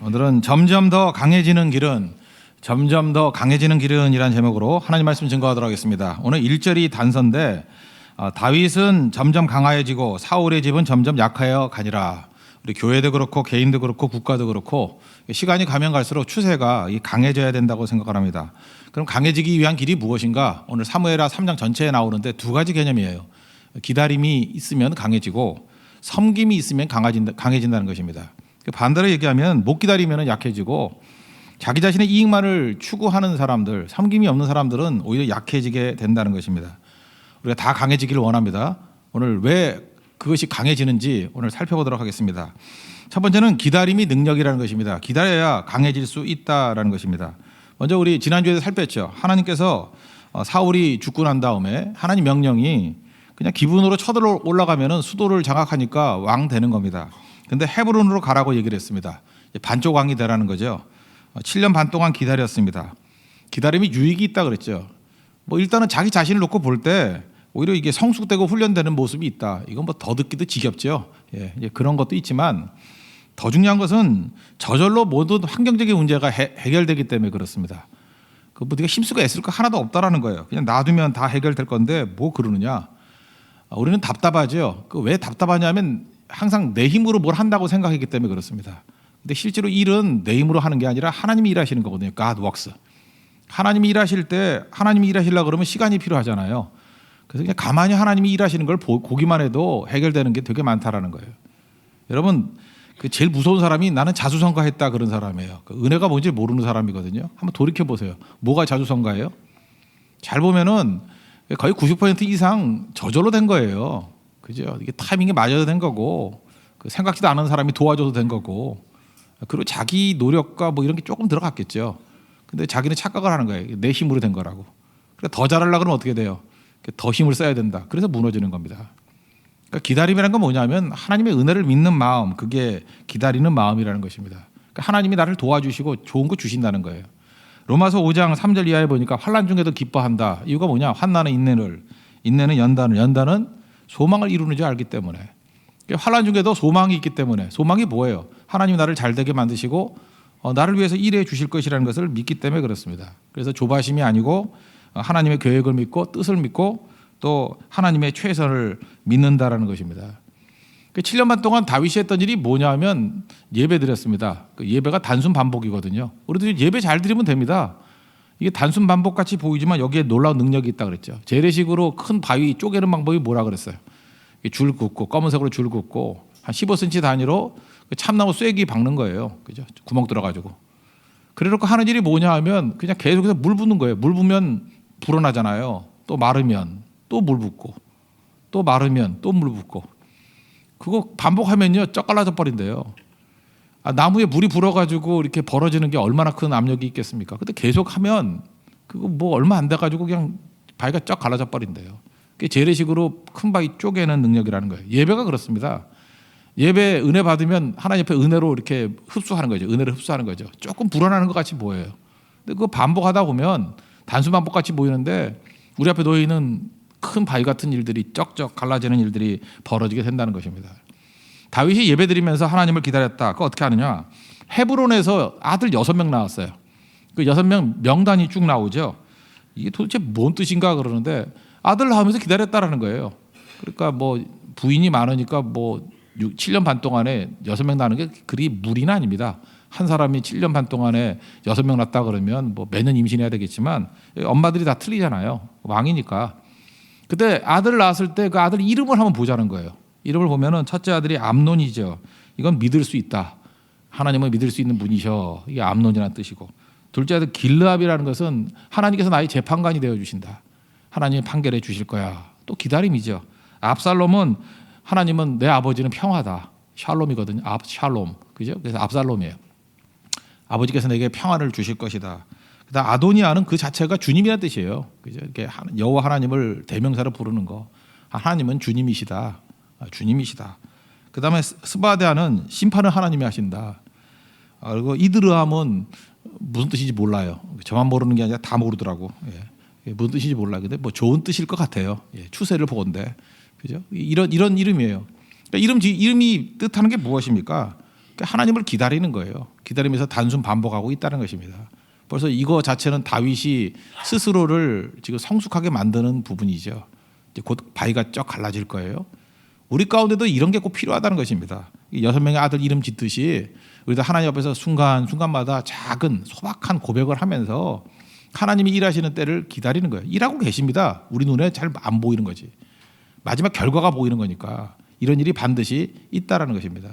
오늘은 점점 더 강해지는 길은 이라는 제목으로 하나님 말씀 증거하도록 하겠습니다. 오늘 1절이 단서인데 다윗은 점점 강해지고 사울의 집은 점점 약하여 가니라. 우리 교회도 그렇고 개인도 그렇고 국가도 그렇고 시간이 가면 갈수록 추세가 강해져야 된다고 생각을 합니다. 그럼 강해지기 위한 길이 무엇인가? 오늘 사무엘하 3장 전체에 나오는데 두 가지 개념이에요. 기다림이 있으면 강해지고 섬김이 있으면 강해진다는 것입니다. 반대로 얘기하면 못 기다리면 약해지고 자기 자신의 이익만을 추구하는 사람들, 섬김이 없는 사람들은 오히려 약해지게 된다는 것입니다. 우리가 다 강해지기를 원합니다. 오늘 왜 그것이 강해지는지 오늘 살펴보도록 하겠습니다. 첫 번째는 기다림이 능력이라는 것입니다. 기다려야 강해질 수 있다라는 것입니다. 먼저 우리 지난주에도 살폈죠. 하나님께서 사울이 죽고 난 다음에 하나님 명령이 그냥 기분으로 쳐들어 올라가면 수도를 장악하니까 왕 되는 겁니다. 근데 헤브론으로 가라고 얘기를 했습니다. 반쪽 왕이 되라는 거죠. 7년 반 동안 기다렸습니다. 기다림이 유익이 있다 그랬죠. 일단은 자기 자신을 놓고 볼 때 오히려 이게 성숙되고 훈련되는 모습이 있다. 이건 더 듣기도 지겹죠. 그런 것도 있지만 더 중요한 것은 저절로 모든 환경적인 문제가 해결되기 때문에 그렇습니다. 네가 힘쓰고 애쓸 거 하나도 없다라는 거예요. 그냥 놔두면 다 해결될 건데 뭐 그러느냐. 우리는 답답하죠. 왜 답답하냐면 항상 내 힘으로 뭘 한다고 생각했기 때문에 그렇습니다. 근데 실제로 일은 내 힘으로 하는 게 아니라 하나님이 일하시는 거거든요. God works. 하나님이 일하실 때 하나님이 일하시려고 그러면 시간이 필요하잖아요. 그래서 그냥 가만히 하나님이 일하시는 걸 보기만 해도 해결되는 게 되게 많다라는 거예요. 여러분, 제일 무서운 사람이 나는 자수성가했다 그런 사람이에요. 은혜가 뭔지 모르는 사람이거든요. 한번 돌이켜 보세요. 뭐가 자수성가예요? 잘 보면은 거의 90% 이상 저절로 된 거예요. 그죠? 이게 타이밍에 맞아야 된 거고, 생각지도 않은 사람이 도와줘도 된 거고, 그리고 자기 노력과 이런 게 조금 들어갔겠죠. 근데 자기는 착각을 하는 거예요. 내 힘으로 된 거라고. 그래서 더 잘하려고 그러면 어떻게 돼요? 더 힘을 써야 된다. 그래서 무너지는 겁니다. 그러니까 기다림이라는 건 뭐냐면 하나님의 은혜를 믿는 마음, 그게 기다리는 마음이라는 것입니다. 그러니까 하나님이 나를 도와주시고 좋은 거 주신다는 거예요. 로마서 5장 3절 이하에 보니까 환난 중에도 기뻐한다. 이유가 뭐냐? 환난은 인내는 연단은 소망을 이루는 줄 알기 때문에. 환난 중에도 소망이 있기 때문에. 소망이 뭐예요? 하나님이 나를 잘되게 만드시고 나를 위해서 일해 주실 것이라는 것을 믿기 때문에 그렇습니다. 그래서 조바심이 아니고 하나님의 계획을 믿고 뜻을 믿고 또 하나님의 최선을 믿는다라는 것입니다. 7년 반 동안 다윗이 했던 일이 뭐냐면 예배 드렸습니다. 예배가 단순 반복이거든요. 우리도 예배 잘 드리면 됩니다. 이게 단순 반복같이 보이지만 여기에 놀라운 능력이 있다 그랬죠. 재래식으로 큰 바위 쪼개는 방법이 뭐라 그랬어요? 줄 긋고 검은색으로 줄 긋고 한 15cm 단위로 참나무 쐐기 박는 거예요. 그죠? 구멍 뚫어가지고. 그래놓고 하는 일이 뭐냐 하면 그냥 계속해서 물 붓는 거예요. 물 부으면 불어나잖아요. 또 마르면 또 물 붓고 또 마르면 또 물 붓고 그거 반복하면요 쩍 갈라져 버린대요. 나무에 물이 불어가지고 이렇게 벌어지는 게 얼마나 큰 압력이 있겠습니까? 근데 계속하면 그거 얼마 안 돼가지고 그냥 바위가 쩍 갈라져 버린대요. 그게 재래식으로 큰 바위 쪼개는 능력이라는 거예요. 예배가 그렇습니다. 예배 은혜 받으면 하나님 옆에 은혜로 이렇게 흡수하는 거죠. 은혜를 흡수하는 거죠. 조금 불어나는 것 같이 보여요. 근데 그거 반복하다 보면 단순 반복 같이 보이는데 우리 앞에 놓여 있는 큰 바위 같은 일들이 쩍쩍 갈라지는 일들이 벌어지게 된다는 것입니다. 다윗이 예배드리면서 하나님을 기다렸다. 그거 어떻게 하느냐? 헤브론에서 아들 6명 낳았어요. 그 6명 명단이 쭉 나오죠. 이게 도대체 뭔 뜻인가 그러는데 아들 낳으면서 기다렸다라는 거예요. 그러니까 부인이 많으니까 7년 반 동안에 6명 낳는 게 그리 무리는 아닙니다. 한 사람이 7년 반 동안에 6명 낳았다 그러면 매년 임신해야 되겠지만 엄마들이 다 틀리잖아요. 왕이니까. 그때 아들을 낳았을 때 그 아들 이름을 한번 보자는 거예요. 이름을 보면은 첫째 아들이 암논이죠. 이건 믿을 수 있다. 하나님은 믿을 수 있는 분이셔. 이게 암논이라는 뜻이고. 둘째 아들 길르압이라는 것은 하나님께서 나의 재판관이 되어 주신다. 하나님이 판결해 주실 거야. 또 기다림이죠. 압살롬은 하나님은 내 아버지는 평화다. 샬롬이거든요. 샬롬. 그죠? 그래서 압살롬이에요. 아버지께서 내게 평화를 주실 것이다. 그다음 아도니아는 그 자체가 주님이라는 뜻이에요. 그죠? 이렇게 여호와 하나님을 대명사로 부르는 거. 하나님은 주님이시다. 주님이시다. 그다음에 스바데아는 심판을 하나님이 하신다. 그리고 이드르함은 무슨 뜻인지 몰라요. 저만 모르는 게 아니라 다 모르더라고. 무슨 뜻인지 몰라. 근데 좋은 뜻일 것 같아요. 추세를 보건대. 그죠? 이런 이름이에요. 그러니까 이름이 뜻하는 게 무엇입니까? 하나님을 기다리는 거예요. 기다리면서 단순 반복하고 있다는 것입니다. 벌써 이거 자체는 다윗이 스스로를 지금 성숙하게 만드는 부분이죠. 이제 곧 바위가 쫙 갈라질 거예요. 우리 가운데도 이런 게 꼭 필요하다는 것입니다. 6명의 아들 이름 짓듯이 우리도 하나님 앞에서 순간순간마다 작은 소박한 고백을 하면서 하나님이 일하시는 때를 기다리는 거예요. 일하고 계십니다. 우리 눈에 잘 안 보이는 거지. 마지막 결과가 보이는 거니까 이런 일이 반드시 있다라는 것입니다.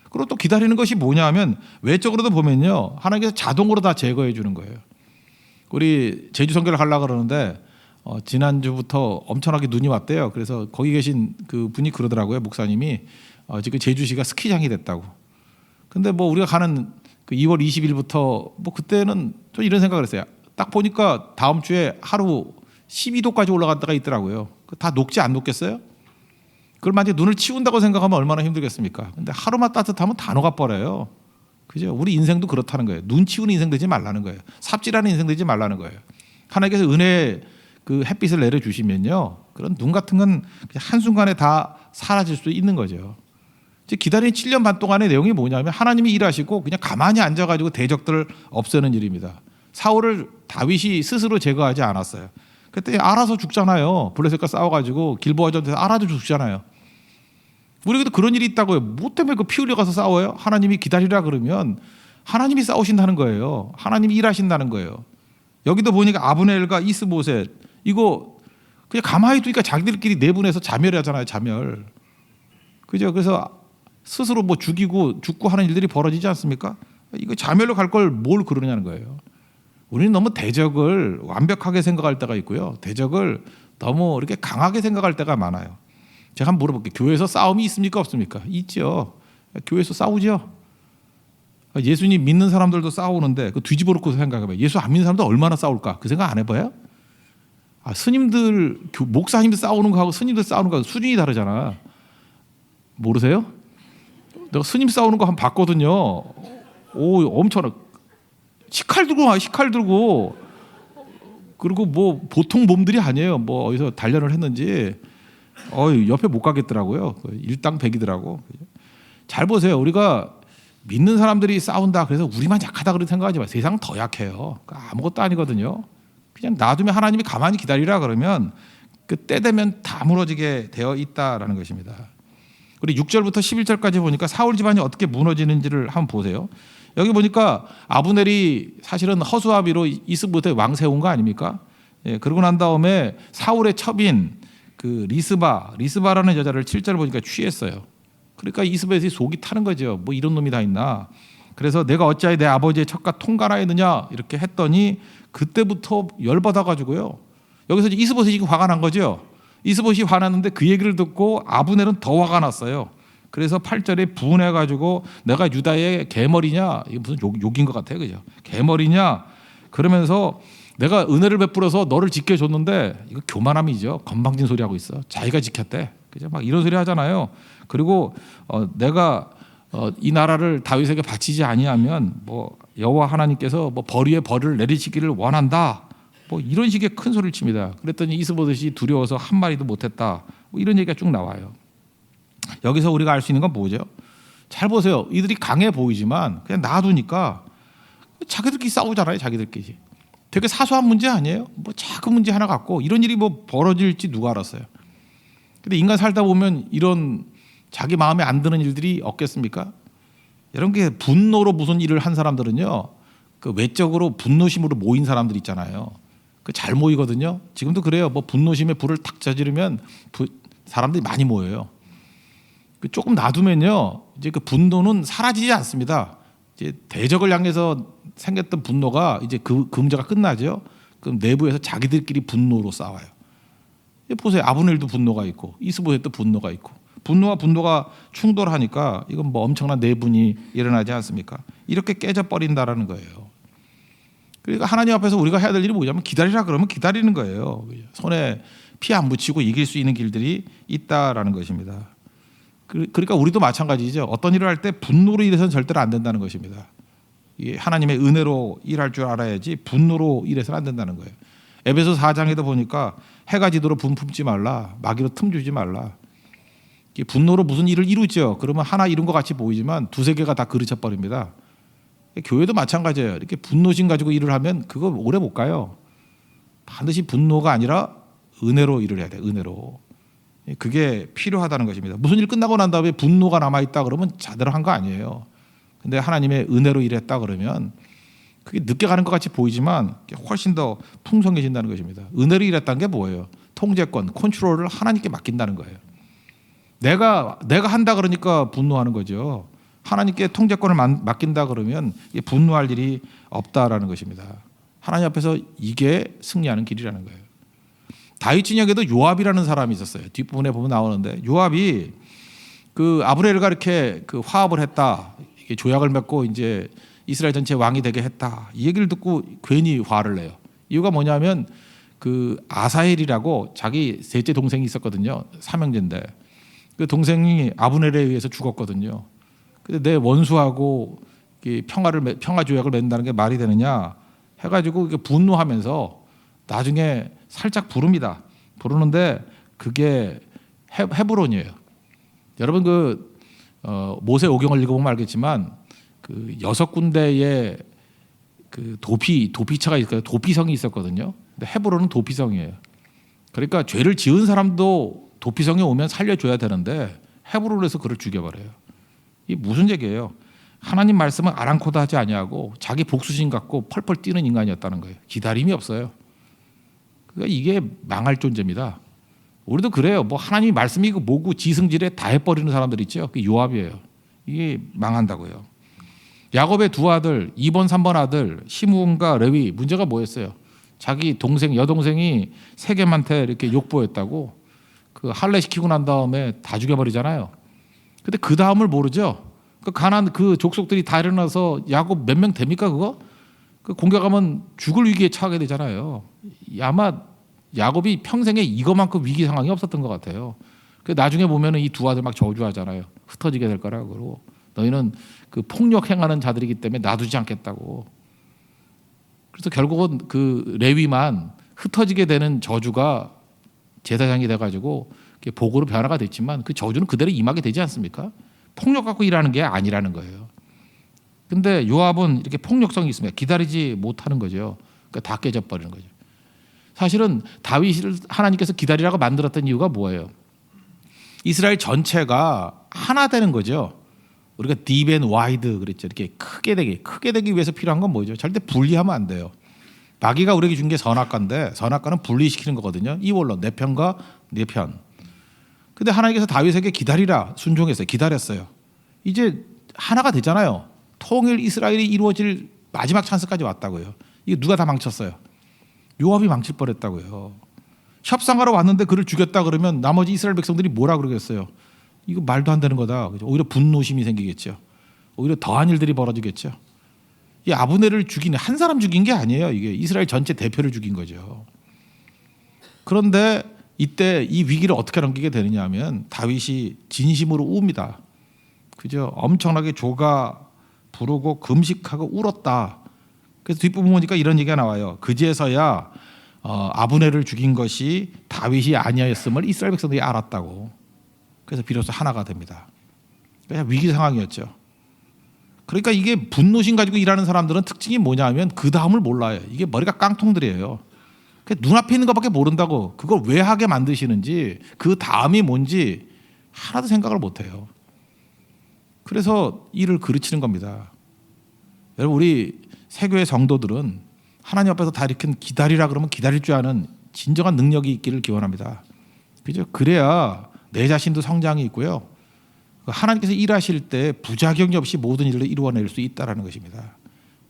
그리고 또 기다리는 것이 뭐냐 하면 외적으로도 보면요. 하나님께서 자동으로 다 제거해 주는 거예요. 우리 제주 선교를 가려고 그러는데 지난주부터 엄청나게 눈이 왔대요. 그래서 거기 계신 그 분이 그러더라고요. 목사님이 지금 제주시가 스키장이 됐다고. 근데 뭐 우리가 가는 그 2월 20일부터 뭐 그때는 좀 이런 생각을 했어요. 딱 보니까 다음 주에 하루 12도까지 올라갈 때가 있더라고요. 다 녹지 안 녹겠어요? 그걸 만약에 눈을 치운다고 생각하면 얼마나 힘들겠습니까? 근데 하루만 따뜻하면 다 녹아버려요. 그죠? 우리 인생도 그렇다는 거예요. 눈 치우는 인생 되지 말라는 거예요. 삽질하는 인생 되지 말라는 거예요. 하나님께서 은혜의 그 햇빛을 내려주시면요. 그런 눈 같은 건 그냥 한순간에 다 사라질 수 있는 거죠. 기다린 7년 반 동안의 내용이 뭐냐면 하나님이 일하시고 그냥 가만히 앉아가지고 대적들을 없애는 일입니다. 사울을 다윗이 스스로 제거하지 않았어요. 그때 알아서 죽잖아요. 블레셋과 싸워가지고 길보아 전투에서 알아서 죽잖아요. 우리에게도 그런 일이 있다고요. 뭐 때문에 그 피 흘려 가서 싸워요? 하나님이 기다리라 그러면 하나님이 싸우신다는 거예요. 하나님이 일하신다는 거예요. 여기도 보니까 아브넬과 이스보셋 이거 그냥 가만히 두니까 자기들끼리 내분해서 자멸하잖아요. 자멸. 그죠? 그래서 스스로 뭐 죽고 하는 일들이 벌어지지 않습니까? 이거 자멸로 갈 걸 뭘 그러냐는 거예요. 우리는 너무 대적을 완벽하게 생각할 때가 있고요. 대적을 너무 이렇게 강하게 생각할 때가 많아요. 제가 한번 물어볼게요. 교회에서 싸움이 있습니까? 없습니까? 있죠. 교회에서 싸우죠. 예수님 믿는 사람들도 싸우는데 그 뒤집어 놓고 생각해봐요. 예수 안 믿는 사람도 얼마나 싸울까? 그 생각 안 해봐요? 스님들, 목사님들 싸우는 거하고 스님들 싸우는 거하고 수준이 다르잖아. 모르세요? 내가 스님 싸우는 거 한번 봤거든요. 오, 엄청나. 식칼 들고 와, 식칼 들고. 그리고 뭐 보통 몸들이 아니에요. 뭐 어디서 단련을 했는지. 옆에 못 가겠더라고요. 일당백이더라고. 잘 보세요. 우리가 믿는 사람들이 싸운다. 그래서 우리만 약하다 그렇게 생각하지 마세요. 세상은 더 약해요. 아무것도 아니거든요. 그냥 놔두면 하나님이 가만히 기다리라 그러면 그 때 되면 다 무너지게 되어 있다라는 것입니다. 그리고 6절부터 11절까지 보니까 사울 집안이 어떻게 무너지는지를 한번 보세요. 여기 보니까 아브넬이 사실은 허수아비로 이스보셋 왕 세운 거 아닙니까? 예, 그러고 난 다음에 사울의 첩인 그 리스바라는 여자를 7절 보니까 취했어요. 그러니까 이스보셋이 속이 타는 거죠. 뭐 이런 놈이 다 있나. 그래서 내가 어찌하여 내 아버지의 첩과 통가나했느냐 이렇게 했더니 그때부터 열받아가지고요. 여기서 이스보셋이 화가 난 거죠. 이스보셋이 화났는데 그 얘기를 듣고 아브넬은 더 화가 났어요. 그래서 8절에 분해가지고 내가 유다의 개머리냐, 이게 무슨 욕인 것 같아요, 그죠? 개머리냐, 그러면서 내가 은혜를 베풀어서 너를 지켜줬는데 이거 교만함이죠. 건방진 소리 하고 있어. 자기가 지켰대, 그죠? 막 이런 소리 하잖아요. 그리고 내가 이 나라를 다윗에게 바치지 아니하면 뭐 여호와 하나님께서 뭐 벌 위에 벌을 내리시기를 원한다. 뭐 이런 식의 큰 소리를 칩니다. 그랬더니 이스보셋이 두려워서 한 마디도 못했다. 뭐 이런 얘기가 쭉 나와요. 여기서 우리가 알 수 있는 건 뭐죠? 잘 보세요. 이들이 강해 보이지만 그냥 놔두니까 자기들끼리 싸우잖아요. 자기들끼리. 되게 사소한 문제 아니에요? 뭐 작은 문제 하나 갖고 이런 일이 뭐 벌어질지 누가 알았어요? 근데 인간 살다 보면 이런 자기 마음에 안 드는 일들이 없겠습니까? 이런 게 분노로 무슨 일을 한 사람들은요. 그 외적으로 분노심으로 모인 사람들 있잖아요. 그 잘 모이거든요. 지금도 그래요. 뭐 분노심에 불을 탁 저지르면 사람들이 많이 모여요. 조금 놔두면요, 이제 그 분노는 사라지지 않습니다. 이제 대적을 향해서 생겼던 분노가 이제 그 문제가 끝나죠. 그럼 내부에서 자기들끼리 분노로 싸워요. 보세요, 아브넬도 분노가 있고 이스보셋도 분노가 있고 분노와 분노가 충돌하니까 이건 뭐 엄청난 내분이 일어나지 않습니까? 이렇게 깨져버린다라는 거예요. 그러니까 하나님 앞에서 우리가 해야 될 일이 뭐냐면 기다리라 그러면 기다리는 거예요. 손에 피 안 묻히고 이길 수 있는 길들이 있다라는 것입니다. 그러니까 우리도 마찬가지죠. 어떤 일을 할 때 분노로 일해서는 절대로 안 된다는 것입니다. 하나님의 은혜로 일할 줄 알아야지 분노로 일해서는 안 된다는 거예요. 에베소 4장에도 보니까 해가 지도록 분 품지 말라, 마귀로 틈 주지 말라. 분노로 무슨 일을 이루죠. 그러면 하나 이룬 것 같이 보이지만 두세 개가 다 그르쳐 버립니다. 교회도 마찬가지예요. 이렇게 분노심 가지고 일을 하면 그거 오래 못 가요. 반드시 분노가 아니라 은혜로 일을 해야 돼. 은혜로. 그게 필요하다는 것입니다. 무슨 일 끝나고 난 다음에 분노가 남아있다 그러면 자대로 한 거 아니에요. 근데 하나님의 은혜로 일했다 그러면 그게 늦게 가는 것 같이 보이지만 훨씬 더 풍성해진다는 것입니다. 은혜로 일했다는 게 뭐예요? 통제권, 컨트롤을 하나님께 맡긴다는 거예요. 내가 한다 그러니까 분노하는 거죠. 하나님께 통제권을 맡긴다 그러면 분노할 일이 없다라는 것입니다. 하나님 앞에서 이게 승리하는 길이라는 거예요. 다윗 진영에도 요압이라는 사람이 있었어요. 뒷부분에 보면 나오는데 요압이 그 아브넬과 이렇게 그 화합을 했다. 이게 조약을 맺고 이제 이스라엘 전체 왕이 되게 했다. 이 얘기를 듣고 괜히 화를 내요. 이유가 뭐냐면 그 아사헬이라고 자기 셋째 동생이 있었거든요. 삼형제인데 그 동생이 아브넬에 의해서 죽었거든요. 근데 내 원수하고 평화 조약을 맺는다는 게 말이 되느냐 해가지고 분노하면서 나중에 살짝 부릅니다. 부르는데 그게 헤브론이에요. 여러분 모세 오경을 읽어보면 알겠지만 그 6군데의 그 도피처가 있어요. 도피성이 있었거든요. 근데 헤브론은 도피성이에요. 그러니까 죄를 지은 사람도 도피성에 오면 살려줘야 되는데 헤브론에서 그를 죽여버려요. 이게 무슨 얘기예요? 하나님 말씀은 아랑코도 하지 아니하고 자기 복수심 갖고 펄펄 뛰는 인간이었다는 거예요. 기다림이 없어요. 그러니까 이게 망할 존재입니다. 우리도 그래요. 뭐 하나님이 말씀이고 뭐고 지승질에 다 해버리는 사람들 있죠. 그게 요압이에요. 이게 망한다고요. 야곱의 두 아들 2번 3번 아들 시므온과 레위 문제가 뭐였어요? 자기 여동생이 세겜한테 이렇게 욕보였다고 그 할례 시키고 난 다음에 다 죽여버리잖아요. 근데 그 다음을 모르죠. 그 가나안 그 족속들이 다 일어나서 야곱 몇 명 됩니까 그거? 그 공격하면 죽을 위기에 처하게 되잖아요. 아마 야곱이 평생에 이거만큼 위기 상황이 없었던 것 같아요. 그 나중에 보면은 이 두 아들 막 저주하잖아요. 흩어지게 될 거라고 그러고 너희는 그 폭력 행하는 자들이기 때문에 놔두지 않겠다고. 그래서 결국은 그 레위만 흩어지게 되는 저주가 제사장이 돼가지고 복으로 변화가 됐지만 그 저주는 그대로 임하게 되지 않습니까? 폭력 갖고 일하는 게 아니라는 거예요. 근데 요압은 이렇게 폭력성이 있습니다. 기다리지 못하는 거죠. 그러니까 다 깨져버리는 거죠. 사실은 다윗을 하나님께서 기다리라고 만들었던 이유가 뭐예요? 이스라엘 전체가 하나 되는 거죠. 우리가 deep and wide 그랬죠. 이렇게 크게 되기 위해서 필요한 건 뭐죠? 절대 분리하면 안 돼요. 마귀가 우리에게 준 게 선악과인데 선악과는 분리시키는 거거든요. 이원론 내 편과 내 편. 근데 하나님께서 다윗에게 기다리라 순종했어요. 기다렸어요. 이제 하나가 되잖아요. 통일 이스라엘이 이루어질 마지막 찬스까지 왔다고요. 이거 누가 다 망쳤어요? 요압이 망칠 뻔했다고요. 협상하러 왔는데 그를 죽였다 그러면 나머지 이스라엘 백성들이 뭐라 그러겠어요? 이거 말도 안 되는 거다. 오히려 분노심이 생기겠죠. 오히려 더한 일들이 벌어지겠죠. 이 아브넬을 죽인 한 사람 죽인 게 아니에요. 이게 이스라엘 전체 대표를 죽인 거죠. 그런데 이때 이 위기를 어떻게 넘기게 되느냐 하면 다윗이 진심으로 웁니다. 그죠? 엄청나게 조가 부르고 금식하고 울었다. 그래서 뒷부분 보니까 이런 얘기가 나와요. 그제서야 아브넬을 죽인 것이 다윗이 아니었음을 이스라엘 백성들이 알았다고. 그래서 비로소 하나가 됩니다. 그냥 위기 상황이었죠. 그러니까 이게 분노심 가지고 일하는 사람들은 특징이 뭐냐 하면 그 다음을 몰라요. 이게 머리가 깡통들이에요. 눈앞에 있는 것밖에 모른다고 그걸 왜 하게 만드시는지 그 다음이 뭔지 하나도 생각을 못해요. 그래서 일을 그르치는 겁니다. 여러분 우리 세교의 성도들은 하나님 앞에서 다 이렇게 기다리라 그러면 기다릴 줄 아는 진정한 능력이 있기를 기원합니다. 그죠? 그래야 내 자신도 성장이 있고요. 하나님께서 일하실 때 부작용이 없이 모든 일을 이루어낼 수 있다는 것입니다.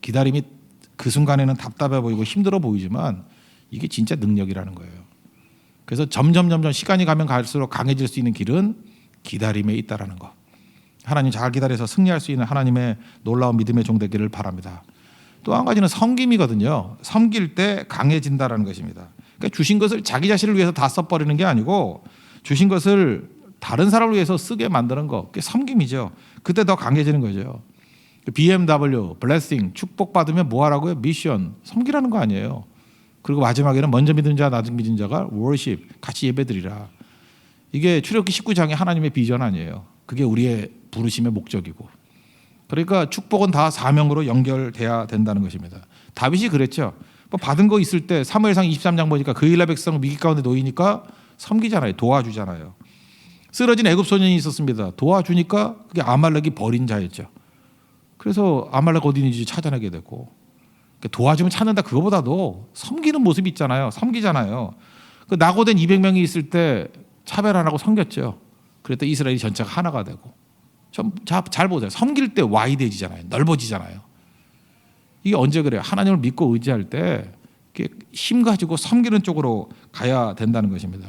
기다림이 그 순간에는 답답해 보이고 힘들어 보이지만 이게 진짜 능력이라는 거예요. 그래서 점점 시간이 가면 갈수록 강해질 수 있는 길은 기다림에 있다라는 거. 하나님 잘 기다려서 승리할 수 있는 하나님의 놀라운 믿음의 종 되기를 바랍니다. 또 한 가지는 섬김이거든요. 섬길 때 강해진다라는 것입니다. 그러니까 주신 것을 자기 자신을 위해서 다 써버리는 게 아니고 주신 것을 다른 사람을 위해서 쓰게 만드는 거. 그게 섬김이죠. 그때 더 강해지는 거죠. BMW, 블레싱, 축복받으면 뭐 하라고요? 미션, 섬기라는 거 아니에요. 그리고 마지막에는 먼저 믿은 자, 나중 믿은 자가 워십, 같이 예배드리라. 이게 출애굽기 19장의 하나님의 비전 아니에요. 그게 우리의 부르심의 목적이고. 그러니까 축복은 다 사명으로 연결돼야 된다는 것입니다. 다윗이 그랬죠. 뭐 받은 거 있을 때 사무엘상 23장 보니까 그 이스라엘 백성 위기 가운데 놓이니까 섬기잖아요. 도와주잖아요. 쓰러진 애굽 소년이 있었습니다. 도와주니까 그게 아말렉이 버린 자였죠. 그래서 아말렉 어디 있는지 찾아내게 되고, 도와주면 찾는다. 그거보다도 섬기는 모습이 있잖아요. 섬기잖아요. 그 낙오된 200명이 있을 때 차별 안 하고 섬겼죠. 그랬더니 이스라엘이 전체가 하나가 되고. 잘 보세요. 섬길 때 와이드해지잖아요. 넓어지잖아요. 이게 언제 그래요? 하나님을 믿고 의지할 때 힘 가지고 섬기는 쪽으로 가야 된다는 것입니다.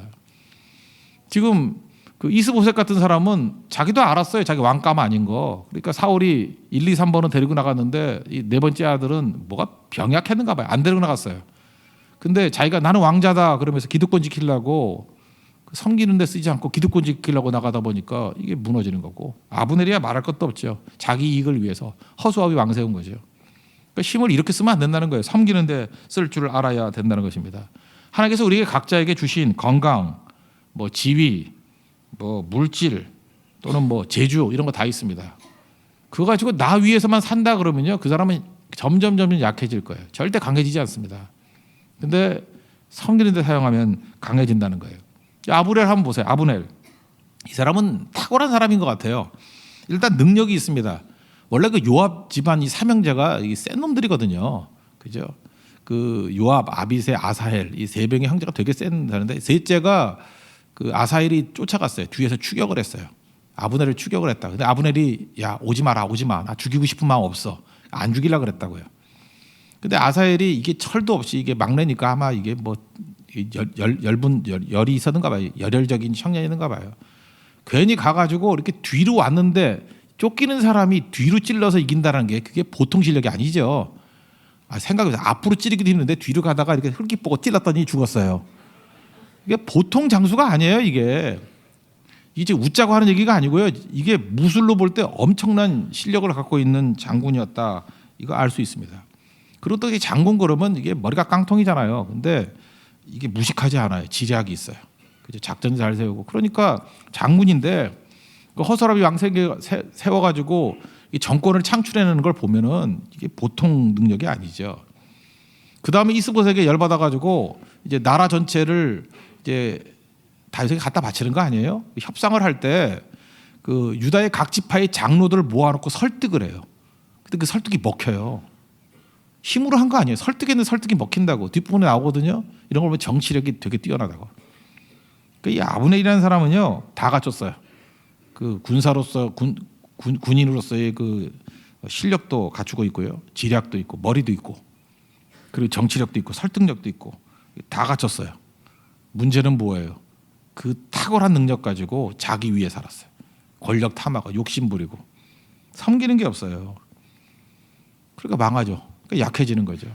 지금 그 이스보셋 같은 사람은 자기도 알았어요. 자기 왕감 아닌 거. 그러니까 사울이 1, 2, 3번은 데리고 나갔는데 이 네 번째 아들은 뭐가 병약했는가 봐요. 안 데리고 나갔어요. 근데 자기가 나는 왕자다 그러면서 기득권 지키려고 섬기는 데 쓰지 않고 기득권 지키려고 나가다 보니까 이게 무너지는 거고, 아브넬이야 말할 것도 없죠. 자기 이익을 위해서 허수아비 왕세운 거죠. 그러니까 힘을 이렇게 쓰면 안 된다는 거예요. 섬기는 데 쓸 줄을 알아야 된다는 것입니다. 하나님께서 우리에게 각자에게 주신 건강, 뭐 지위, 뭐 물질 또는 뭐 재주 이런 거 다 있습니다. 그거 가지고 나 위해서만 산다 그러면요, 그 사람은 점점 약해질 거예요. 절대 강해지지 않습니다. 근데 섬기는 데 사용하면 강해진다는 거예요. 아브넬 한번 보세요. 아브넬, 이 사람은 탁월한 사람인 것 같아요. 일단 능력이 있습니다. 원래 그 요압 집안 이 삼형제가 센 놈들이거든요. 그죠? 그 요압, 아비새, 아사헬 이 세 명의 형제가 되게 센 사람인데, 셋째가 그 아사헬이 쫓아갔어요. 뒤에서 추격을 했어요. 아브넬을 추격을 했다. 근데 아브넬이 야 오지 마라, 오지 마. 나 죽이고 싶은 마음 없어. 안 죽이려 그랬다고요. 근데 아사헬이 이게 철도 없이 이게 막내니까 아마 이게 뭐 열이 있었는가 봐요. 열혈적인 청년이었는가 봐요. 괜히 가가지고 이렇게 뒤로 왔는데 쫓기는 사람이 뒤로 찔러서 이긴다는 게 그게 보통 실력이 아니죠. 생각해보세요. 앞으로 찌르기도 힘든데 뒤로 가다가 이렇게 흙깃 보고 찔렀더니 죽었어요. 이게 보통 장수가 아니에요. 이게 웃자고 하는 얘기가 아니고요. 이게 무술로 볼 때 엄청난 실력을 갖고 있는 장군이었다. 이거 알 수 있습니다. 그리고 또 장군 그러면 이게 머리가 깡통이잖아요. 근데 이게 무식하지 않아요. 지략이 있어요. 그죠? 작전 잘 세우고. 그러니까 장군인데 그 허수아비 왕세계 세워가지고 이 정권을 창출해내는 걸 보면은 이게 보통 능력이 아니죠. 그 다음에 이스보셋에게 열받아가지고 이제 나라 전체를 이제 다윗에게 갖다 바치는 거 아니에요? 협상을 할 때 그 유다의 각 지파의 장로들을 모아놓고 설득을 해요. 근데 그 설득이 먹혀요. 힘으로 한 거 아니에요. 설득에는 설득이 먹힌다고 뒷부분에 나오거든요. 이런 걸 보면 정치력이 되게 뛰어나다고. 그러니까 이 아브넬이라는 사람은요 다 갖췄어요. 그 군사로서 군인으로서의 그 실력도 갖추고 있고요, 지략도 있고 머리도 있고 그리고 정치력도 있고 설득력도 있고 다 갖췄어요. 문제는 뭐예요? 그 탁월한 능력 가지고 자기 위에 살았어요. 권력 탐하고 욕심 부리고 섬기는 게 없어요. 그러니까 망하죠. 그러니까 약해지는 거죠.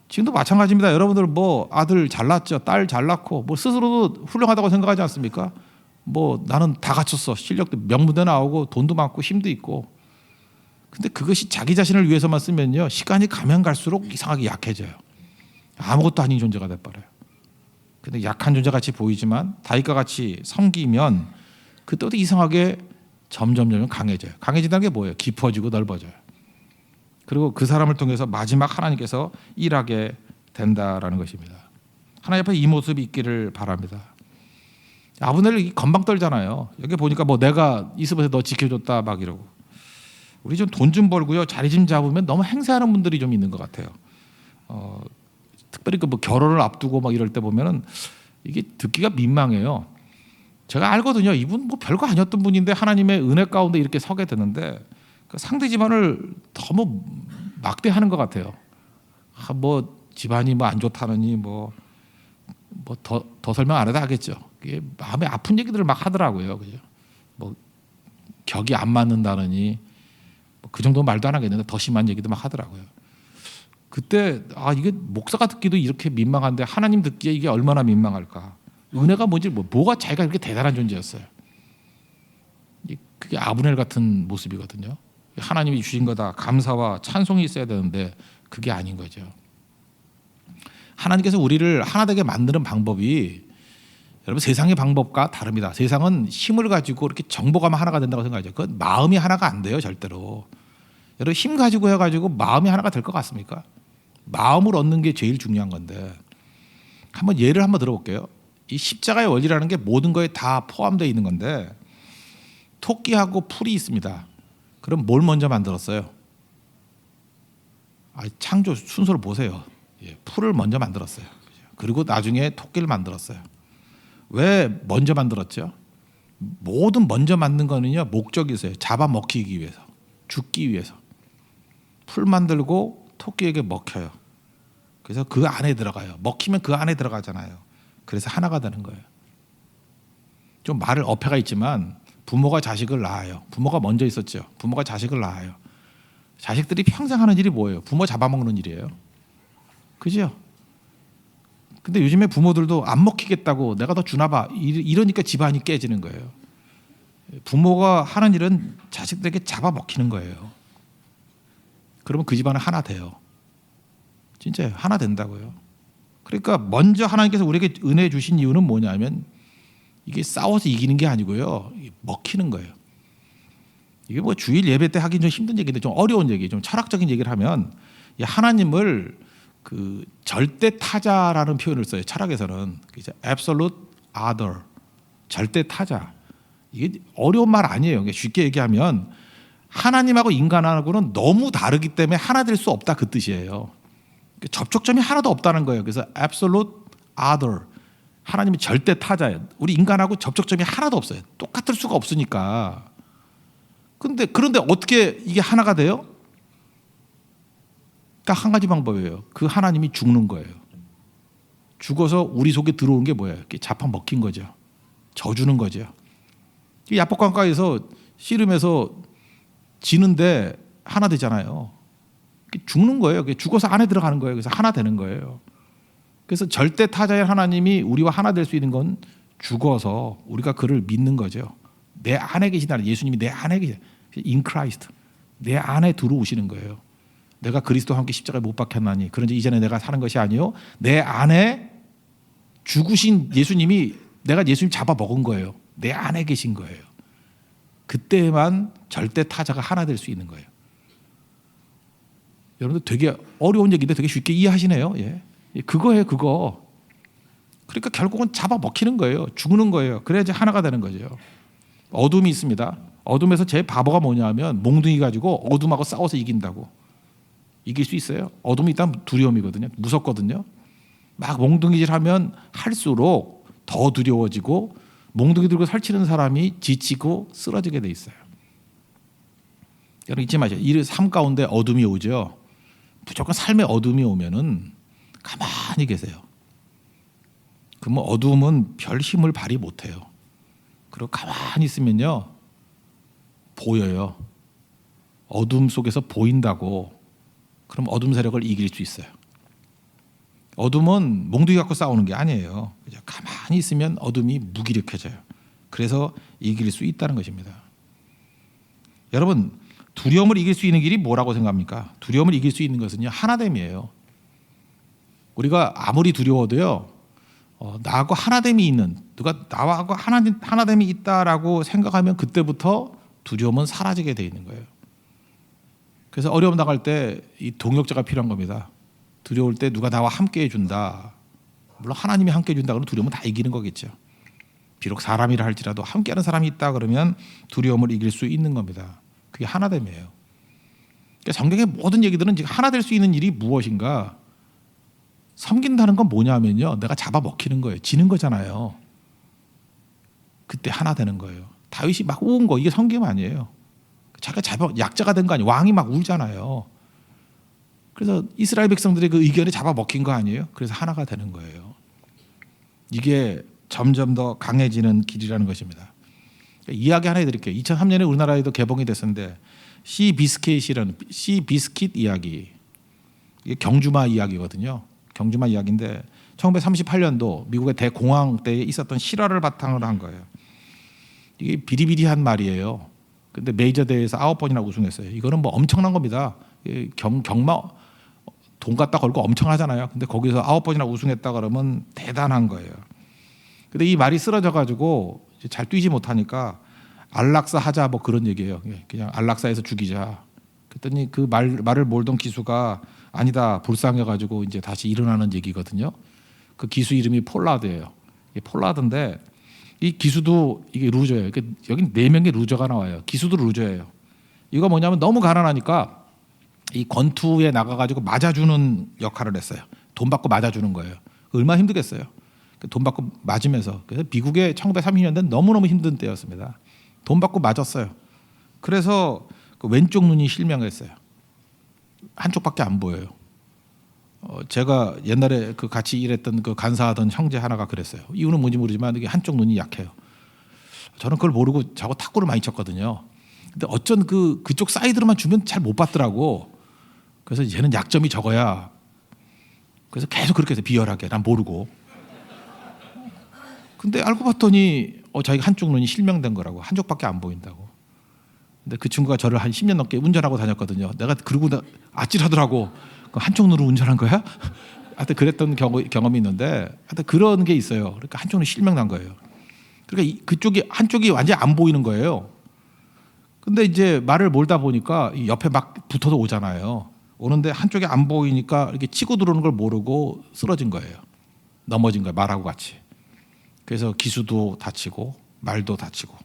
지금도 마찬가지입니다. 여러분들 뭐 아들 잘났죠, 딸 잘났고 뭐 스스로도 훌륭하다고 생각하지 않습니까? 뭐 나는 다 갖췄어. 실력도 명문대 나오고 돈도 많고 힘도 있고. 근데 그것이 자기 자신을 위해서만 쓰면요, 시간이 가면 갈수록 이상하게 약해져요. 아무것도 아닌 존재가 돼버려요. 근데 약한 존재같이 보이지만 다윗과 같이 섬기면 그때도 이상하게 점점 강해져요. 강해진다는 게 뭐예요? 깊어지고 넓어져요. 그리고 그 사람을 통해서 마지막 하나님께서 일하게 된다라는 것입니다. 하나님 앞에 이 모습이 있기를 바랍니다. 아브넬이 건방 떨잖아요. 여기 보니까 뭐 내가 이스보셋 너 지켜줬다 막 이러고. 우리 좀 돈 좀 벌고요, 자리 좀 잡으면 너무 행세하는 분들이 좀 있는 것 같아요. 특별히 그 뭐 결혼을 앞두고 막 이럴 때 보면은 이게 듣기가 민망해요. 제가 알거든요. 이분 뭐 별거 아니었던 분인데 하나님의 은혜 가운데 이렇게 서게 되는데 그 상대 집안을 너무 막대하는 것 같아요. 뭐 집안이 뭐 안 좋다느니 뭐 더 설명 안 해도 하겠죠. 이게 마음에 아픈 얘기들을 막 하더라고요. 그죠? 뭐 격이 안 맞는다느니 뭐 그 정도 말도 안 하겠는데 더 심한 얘기도 막 하더라고요. 그때 이게 목사가 듣기도 이렇게 민망한데 하나님 듣기에 이게 얼마나 민망할까. 은혜가 뭔지 뭐가 자기가 이렇게 대단한 존재였어요. 그게 아브넬 같은 모습이거든요. 하나님이 주신 거다 감사와 찬송이 있어야 되는데 그게 아닌 거죠. 하나님께서 우리를 하나 되게 만드는 방법이 여러분 세상의 방법과 다릅니다. 세상은 힘을 가지고 이렇게 정복하면 하나가 된다고 생각하죠. 그건 마음이 하나가 안 돼요, 절대로. 여러분 힘 가지고 해가지고 마음이 하나가 될 것 같습니까? 마음을 얻는 게 제일 중요한 건데 한번 예를 한번 들어볼게요. 이 십자가의 원리라는 게 모든 거에 다 포함되어 있는 건데 토끼하고 풀이 있습니다. 그럼 뭘 먼저 만들었어요? 창조 순서를 보세요. 풀을 먼저 만들었어요. 그리고 나중에 토끼를 만들었어요. 왜 먼저 만들었죠? 모든 먼저 만든 거는요 목적이 있어요. 잡아먹히기 위해서, 죽기 위해서. 풀 만들고 토끼에게 먹혀요. 그래서 그 안에 들어가요. 먹히면 그 안에 들어가잖아요. 그래서 하나가 되는 거예요. 좀 말을 어폐가 있지만 부모가 자식을 낳아요. 부모가 먼저 있었죠. 부모가 자식을 낳아요. 자식들이 평생 하는 일이 뭐예요? 부모 잡아먹는 일이에요. 그죠? 근데 요즘에 부모들도 안 먹히겠다고 내가 더 주나 봐. 이러니까 집안이 깨지는 거예요. 부모가 하는 일은 자식들에게 잡아먹히는 거예요. 그러면 그 집안은 하나 돼요. 진짜요. 하나 된다고요. 그러니까 먼저 하나님께서 우리에게 은혜 주신 이유는 뭐냐면 이게 싸워서 이기는 게 아니고요. 먹히는 거예요. 이게 뭐 주일 예배 때 하긴 좀 힘든 얘기인데 좀 어려운 얘기, 좀 철학적인 얘기를 하면 하나님을 그 절대 타자라는 표현을 써요. 철학에서는 absolute other, 절대 타자. 이게 어려운 말 아니에요. 쉽게 얘기하면 하나님하고 인간하고는 너무 다르기 때문에 하나 될 수 없다 그 뜻이에요. 접촉점이 하나도 없다는 거예요. 그래서 absolute other, 하나님은 절대 타자예요. 우리 인간하고 접촉점이 하나도 없어요. 똑같을 수가 없으니까. 그런데 어떻게 이게 하나가 돼요? 딱 한 가지 방법이에요. 그 하나님이 죽는 거예요. 죽어서 우리 속에 들어온 게 뭐예요? 이렇게 잡아먹힌 거죠. 져주는 거죠. 야복강가에서 씨름해서 지는데 하나 되잖아요. 죽는 거예요. 죽어서 안에 들어가는 거예요. 그래서 하나 되는 거예요. 그래서 절대 타자의 하나님이 우리와 하나 될 수 있는 건 죽어서 우리가 그를 믿는 거죠. 내 안에 계시다는, 예수님이 내 안에 계시다. In Christ. 내 안에 들어오시는 거예요. 내가 그리스도와 함께 십자가에 못 박혔나니 그런지 이전에 내가 사는 것이 아니요 내 안에 죽으신 예수님이, 내가 예수님 잡아먹은 거예요. 내 안에 계신 거예요. 그때만 절대 타자가 하나 될 수 있는 거예요. 여러분들 되게 어려운 얘기인데 되게 쉽게 이해하시네요. 그거예요, 그거. 그러니까 결국은 잡아먹히는 거예요. 죽는 거예요. 그래야지 하나가 되는 거죠. 어둠이 있습니다. 어둠에서 제일 바보가 뭐냐면 몽둥이 가지고 어둠하고 싸워서 이긴다고. 이길 수 있어요? 어둠이 일단 두려움이거든요. 무섭거든요. 막 몽둥이질하면 할수록 더 두려워지고 몽둥이 들고 설치는 사람이 지치고 쓰러지게 돼 있어요. 여러분 잊지 마세요. 이 삶 가운데 어둠이 오죠. 무조건 삶에 어둠이 오면은 가만히 계세요. 그러면 어둠은 별 힘을 발휘 못해요. 그리고 가만히 있으면요 보여요. 어둠 속에서 보인다고. 그럼 어둠 세력을 이길 수 있어요. 어둠은 몽둥이 갖고 싸우는 게 아니에요. 그냥 가만히 있으면 어둠이 무기력해져요. 그래서 이길 수 있다는 것입니다. 여러분 두려움을 이길 수 있는 길이 뭐라고 생각합니까? 두려움을 이길 수 있는 것은요 하나됨이에요. 우리가 아무리 두려워도요 나하고 하나됨이 있는, 누가 나하고 하나됨이 있다라고 생각하면 그때부터 두려움은 사라지게 돼 있는 거예요. 그래서 어려움 당할 때 이 동역자가 필요한 겁니다. 두려울 때 누가 나와 함께 해준다. 물론 하나님이 함께 해준다 그러면 두려움은 다 이기는 거겠죠. 비록 사람이라 할지라도 함께하는 사람이 있다 그러면 두려움을 이길 수 있는 겁니다. 그게 하나됨이에요. 그러니까 성경의 모든 얘기들은 지금 하나 될 수 있는 일이 무엇인가? 섬긴다는 건 뭐냐면요, 내가 잡아먹히는 거예요. 지는 거잖아요. 그때 하나 되는 거예요. 다윗이 막 운 거, 이게 섬김 아니에요. 자기가 약자가 된 거 아니에요. 왕이 막 울잖아요. 그래서 이스라엘 백성들의 그 의견에 잡아먹힌 거 아니에요. 그래서 하나가 되는 거예요. 이게 점점 더 강해지는 길이라는 것입니다. 이야기 하나 해드릴게요. 2003년에 우리나라에도 개봉이 됐었는데 시비스킷이라는, 시비스킷 이야기, 이게 경주마 이야기거든요. 경주마 이야기인데 1938년도 미국의 대공황 때에 있었던 실화를 바탕으로 한 거예요. 이게 비리비리한 말이에요. 근데 메이저 대회에서 9번이나 우승했어요. 이거는 뭐 엄청난 겁니다. 경마 돈 갖다 걸고 엄청 하잖아요. 근데 거기서 9번이나 우승했다 그러면 대단한 거예요. 근데 이 말이 쓰러져 가지고 잘 뛰지 못하니까 안락사 하자 뭐 그런 얘기예요. 그냥 안락사에서 죽이자. 그랬더니 그 말을 몰던 기수가 아니다 불쌍해 가지고 이제 다시 일어나는 얘기거든요. 그 기수 이름이 폴라드예요. 폴라드인데 이 기수도 이게 루저예요. 여기 4명의 루저가 나와요. 기수도 루저예요. 이거 뭐냐면 너무 가난하니까 이 권투에 나가가지고 맞아주는 역할을 했어요. 돈 받고 맞아주는 거예요. 얼마나 힘들겠어요. 돈 받고 맞으면서. 그래서 미국의 1930년대는 너무너무 힘든 때였습니다. 돈 받고 맞았어요. 그래서 그 왼쪽 눈이 실명했어요. 한쪽밖에 안 보여요. 제가 옛날에 그 같이 일했던 그 간사하던 형제 하나가 그랬어요. 이유는 뭔지 모르지만 이게 한쪽 눈이 약해요. 저는 그걸 모르고 저거 탁구를 많이 쳤거든요. 근데 어쩐 그쪽 사이드로만 주면 잘 못 받더라고. 그래서 얘는 약점이 적어야. 그래서 계속 그렇게 해서 비열하게 난 모르고. 근데 알고 봤더니 자기가 한쪽 눈이 실명된 거라고. 한쪽밖에 안 보인다고. 근데 그 친구가 저를 한 10년 넘게 운전하고 다녔거든요. 내가 그러고 아찔하더라고. 한쪽 눈으로 운전한 거야? 하여튼 그랬던 경험이 있는데 하여튼 그런 게 있어요. 그러니까 한쪽 눈이 실명난 거예요. 그러니까 그쪽이 한쪽이 완전히 안 보이는 거예요. 근데 이제 말을 몰다 보니까 옆에 막 붙어서 오잖아요. 오는데 한쪽이 안 보이니까 이렇게 치고 들어오는 걸 모르고 쓰러진 거예요. 넘어진 거예요. 말하고 같이. 그래서 기수도 다치고 말도 다치고.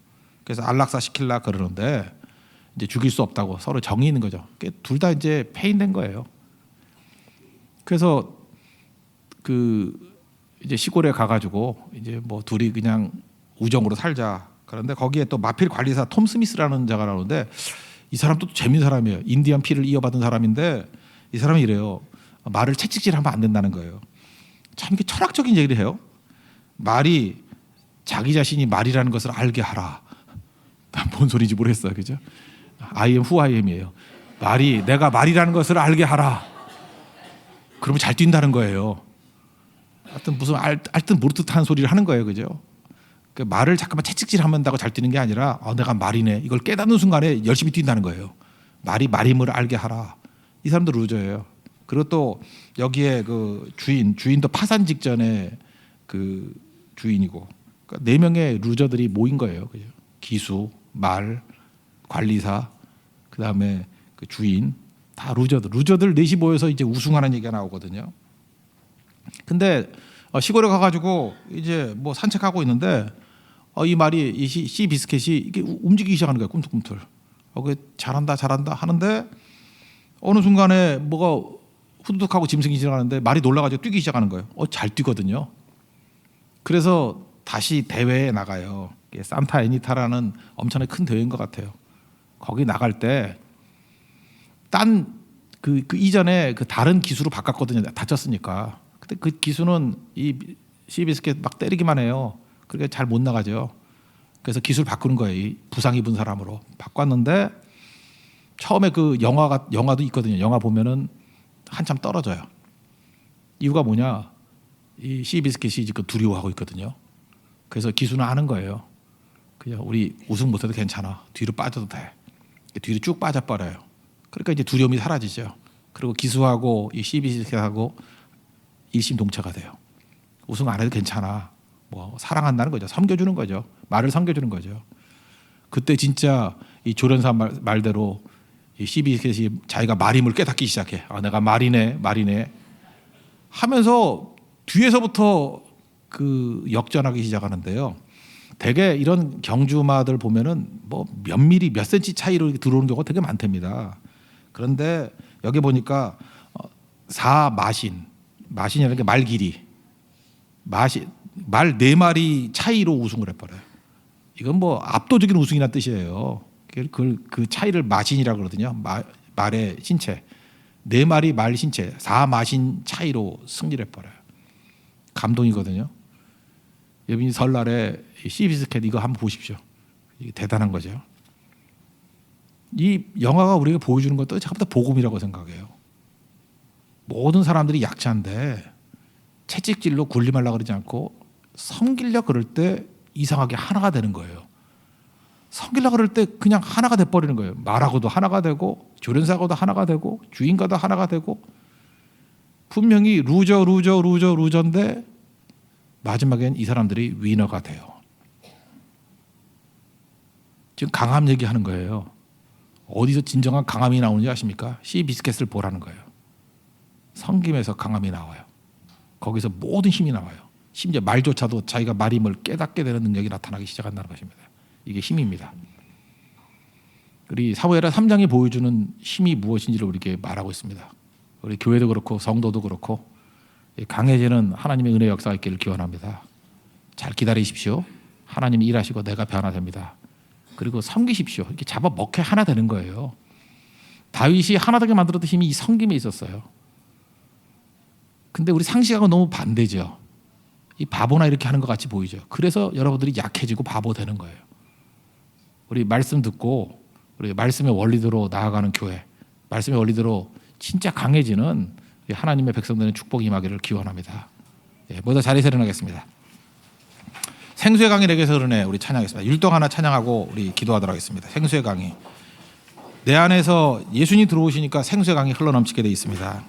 그래서 안락사 시킬라 그러는데 이제 죽일 수 없다고 서로 정이 있는 거죠. 둘 다 이제 폐인된 거예요. 그래서 이제 시골에 가가지고 이제 뭐 둘이 그냥 우정으로 살자. 그런데 거기에 또 마필 관리사 톰 스미스라는 자가 나오는데 이 사람도 또 재밌는 사람이에요. 인디언 피를 이어받은 사람인데 이 사람이 이래요. 말을 채찍질하면 안 된다는 거예요. 참 이게 철학적인 얘기를 해요. 말이 자기 자신이 말이라는 것을 알게 하라. 뭔 소리인지 모르겠어요, 그죠? I am who I am이에요. 말이 내가 말이라는 것을 알게 하라. 그러면 잘 뛴다는 거예요. 하여튼 무슨 알듯 모르듯한 소리를 하는 거예요, 그죠? 그 말을 잠깐만 채찍질한다고 잘 뛰는 게 아니라 내가 말이네 이걸 깨닫는 순간에 열심히 뛴다는 거예요. 말이 말임을 알게 하라. 이 사람도 루저예요. 그리고 또 여기에 그 주인도 파산 직전에 그 주인이고 그러니까 4명의 루저들이 모인 거예요. 그죠? 기수, 말, 관리사, 그 다음에 그 주인 다 루저들 넷이 모여서 이제 우승하는 얘기가 나오거든요. 근데 시골에 가가지고 이제 뭐 산책하고 있는데 이 말이 이 시 비스켓이 이게 움직이기 시작하는 거예요. 꿈틀꿈틀. 그 잘한다 하는데 어느 순간에 뭐가 후두둑하고 짐승이 지나가는데 말이 놀라가지고 뛰기 시작하는 거예요. 잘 뛰거든요. 그래서 다시 대회에 나가요. 산타 애니타라는 엄청나게 큰 대회인 것 같아요. 거기 나갈 때 딴 그 이전에 그 다른 기수로 바꿨거든요. 다쳤으니까. 근데 그 기수는 이 시비스켓 막 때리기만 해요. 그러니까 잘 못 나가죠. 그래서 기술 바꾸는 거예요. 이 부상 입은 사람으로 바꿨는데 처음에 그 영화도 있거든요. 영화 보면은 한참 떨어져요. 이유가 뭐냐? 이 시비스켓이 지금 두려워하고 있거든요. 그래서 기수는 아는 거예요. 그냥 우리 우승 못해도 괜찮아. 뒤로 빠져도 돼. 뒤로 쭉 빠져버려요. 그러니까 이제 두려움이 사라지죠. 그리고 기수하고 이 시비스켓하고 일심동체가 돼요. 우승 안 해도 괜찮아. 뭐 사랑한다는 거죠. 섬겨주는 거죠. 말을 섬겨주는 거죠. 그때 진짜 이 조련사 말대로 이 시비스켓이 자기가 말임을 깨닫기 시작해. 내가 말이네 하면서 뒤에서부터 그 역전하기 시작하는데요. 대개 이런 경주마들 보면은 뭐 몇 미리 몇 센치 차이로 들어오는 경우가 되게 많답니다. 그런데 여기 보니까 마신이라는 게 말 길이, 말 4마리 차이로 우승을 해버려요. 이건 뭐 압도적인 우승이라는 뜻이에요. 그 차이를 마신이라고 그러거든요. 말의 신체 4마리 말 신체 4마신 차이로 승리를 해버려요. 감동이거든요. 여러분이 설날에 시비스켓 이거 한번 보십시오. 이게 대단한 거죠. 이 영화가 우리에게 보여주는 것도 전부 다 복음이라고 생각해요. 모든 사람들이 약자인데 채찍질로 군림하려고 그러지 않고 섬기려 그럴 때 이상하게 하나가 되는 거예요. 섬기려 그럴 때 그냥 하나가 돼버리는 거예요. 말하고도 하나가 되고 조련사하고도 하나가 되고 주인과도 하나가 되고 분명히 루저인데 마지막엔 이 사람들이 위너가 돼요. 지금 강함 얘기하는 거예요. 어디서 진정한 강함이 나오는지 아십니까? 시비스켓을 보라는 거예요. 성김에서 강함이 나와요. 거기서 모든 힘이 나와요. 심지어 말조차도 자기가 말임을 깨닫게 되는 능력이 나타나기 시작한다는 것입니다. 이게 힘입니다. 우리 사무엘하 3장이 보여주는 힘이 무엇인지를 우리에게 말하고 있습니다. 우리 교회도 그렇고 성도도 그렇고 강해지는 하나님의 은혜 역사가 있기를 기원합니다. 잘 기다리십시오. 하나님이 일하시고 내가 변화됩니다. 그리고 섬기십시오. 이렇게 잡아먹혀 하나 되는 거예요. 다윗이 하나 되게 만들었던 힘이 이 섬김에 있었어요. 근데 우리 상식하고 너무 반대죠. 이 바보나 이렇게 하는 것 같이 보이죠. 그래서 여러분들이 약해지고 바보 되는 거예요. 우리 말씀 듣고 우리 말씀의 원리대로 나아가는 교회, 말씀의 원리대로 진짜 강해지는 하나님의 백성들의 축복이 임하기를 기원합니다. 모두 자리에서 일어나겠습니다. 생수의 강이 내게서 흐르네. 우리 찬양하겠습니다. 율동 하나 찬양하고 우리 기도하도록 하겠습니다. 생수의 강이 내 안에서 예수님이 들어오시니까 생수의 강이 흘러넘치게 돼 있습니다.